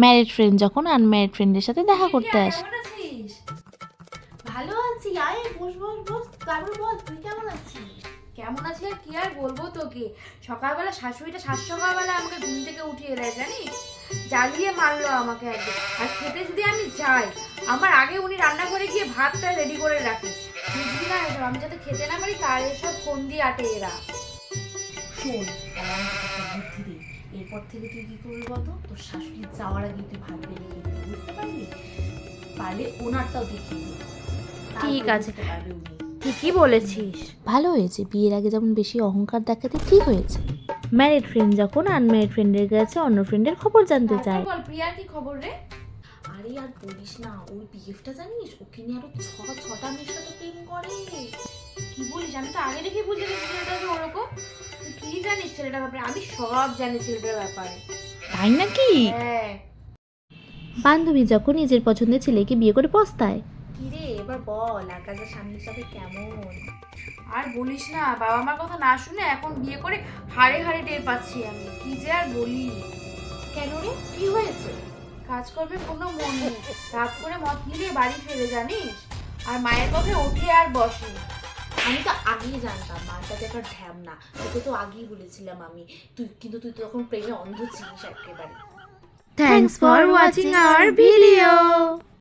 Married friend যখন unmarried ফ্রেন্ডের সাথে দেখা করতে আসে। কেমন আছিস? ভালো আছি, আয় বস বস বস। তারপর বল তুই কেমন আছিস? কেমন আছি আর কি আর বলবো তোকে। সকালবেলা শাশুড়িটা সকালবেলা আমাকে ঘুম থেকে উঠিয়ে দেয় জানিস, জ্বালিয়ে মারলো আমাকে একদম। আর খেতে যদি আমি যাই, আমার আগে উনি রান্নাঘরে গিয়ে ভাতটা রেডি করে রাখে, বুঝবি না এসব, আমি যাতে খেতে না পারি তার এসব ফোন দিয়ে আটে এরা। শোন, আমার একটা বুদ্ধি দে। এরপর থেকে তুই কি করবি বলতো, তোর শাশুড়ি যাওয়ার আগে তুই ভাত বেড়ে খেতে, বুঝতে পারলি? পারলে ওনারটাও দেখিয়ে দিবি। ঠিক আছে, পারবে উনি। ঠিকই বলেছিস। ভালো হয়েছে, বিয়ের আগে যেমন বেশি অহংকার দেখাতে ঠিক হয়েছে। ম্যারিড ফ্রেন্ড যখন আনম্যারিড ফ্রেন্ডের কাছে অন্য ফ্রেন্ডের খবর জানতে চায়। বল প্রিয়ার কি খবর রে? আরে আর বলিস না, ওই বিএফটা জানিস, ওকে নিয়ে আরো ছটা মেয়ের সাথে প্রেম করে। কি বলিস, আমি তো আগে দেখে বুঝে গেছি ছেলেটাকে ওরকম। তুই কি জানিস ছেলেটার ব্যাপারে? আমি সব জানি ছেলেটার ব্যাপারে। তাই নাকি? হ্যাঁ। বান্ধবী যখন নিজের পছন্দের ছেলেকে বিয়ে করে পস্তায়। কিরে এবার বল, আকাশের সামনের সাথে কেমন? আর বলিস না, বাবা মার কথা না শুনে এখন বিয়ে করে হাড়ে হাড়ে টের পাচ্ছি আমি। কি যে আর বলি। কেন রে, কি হয়েছে? কাজকর্মে কোনো মন নেই, রাত করে মদ গিলিয়ে বাড়ি ফেরে জানিস, আর মায়ের পক্ষে ওঠে আর বসে। আমি তো আগেই জানতাম মার কাছে একটা ঢ্যাম না, তোকে তো আগেই বলেছিলাম আমি। তুই তো তখন প্রেমে অন্ধ ছিলিস একেবারে। Thanks for watching our video.